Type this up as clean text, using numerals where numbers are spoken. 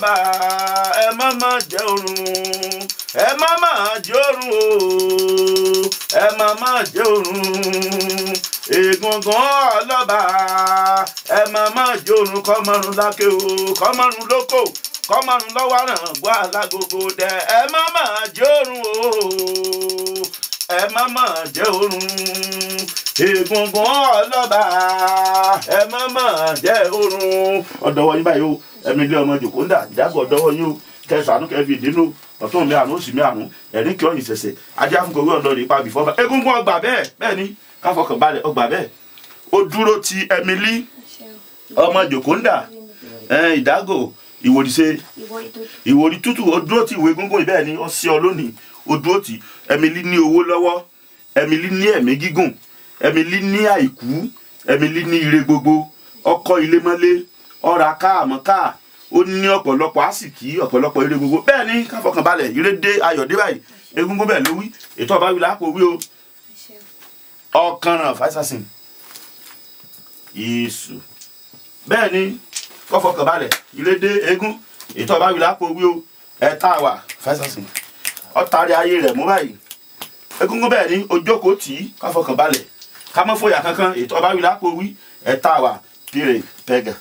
ọlọ́ba ẹ má má jẹ́ orun ẹ má má jẹ́ orun o ẹ má má jẹ́ orun egungun ọlọ́ba ẹ má má jẹ́ orun kọ́mọrun lákè o kọ́mọrun lóko kọ́mọrun lọ́wọ́ ràn gbọ́ alágogo dẹ ẹ má má jẹ́ orun o ẹ má má jẹ́ orun egungun ọlọ́ba ẹ má má jẹ́ orun. ọ̀dọ́wọ́ yín báyìí o ẹ̀mí ilé ọmọ Jòkóńdà ìdágọ̀ ọ̀dọ́wọ́ yín o kẹsànán kẹfì ìdínú ọ̀tún mi àánú òsì mi àánú ẹ̀rín kí ọ̀yìn ṣẹ̀ṣẹ̀ ajé àfúnkọ̀wé ọ̀dọ́ rẹ̀ pa bìfọ́ bá egungun ọgbà bẹ́ẹ̀ ni káfọkàn balẹ̀ ọgbà bẹ́ẹ̀ ó dúró ti Emily ọmọ Jòkóńdà ìdágọ̀ ìwòrìṣe ìwòrì tútù ó dúró ti ìwé egungun ìbẹ́ẹ̀ ni ó sí ọ lónìí ó dúró ti Emily ní owó lọ́wọ́ Emily ní ẹ̀mí gígùn Emily ní àìkú Emily ní ire gbogbo ọkọ ilé mọ́lé ọ̀rà káàmọ́ká ó ní ọ̀pọ̀lọpọ̀ àsìkí ọ̀pọ̀lọpọ̀ ire gbogbo bẹ́ẹ̀ ni káfọkànbalẹ̀ ire dé ayọ̀ dé báyìí egungun bẹ́ẹ̀ ló wí ètò ọba wí lápò wí o ọkànràn fàìsàsìn Yésù bẹ́ẹ̀ ni káfọkànbalẹ̀ ire dé egun ètò ọba wí lápò wí o ẹ̀ta wà fàìsàsìn ọ̀tàrí ayé rẹ̀ mú báyìí egungun bẹ́ẹ̀ ni ojókòó tì í káfọkànbalẹ̀ ká mọ́ fòyà kankan ètò ọba wí lápò wí ẹ̀ta wà pírè pẹ́gà.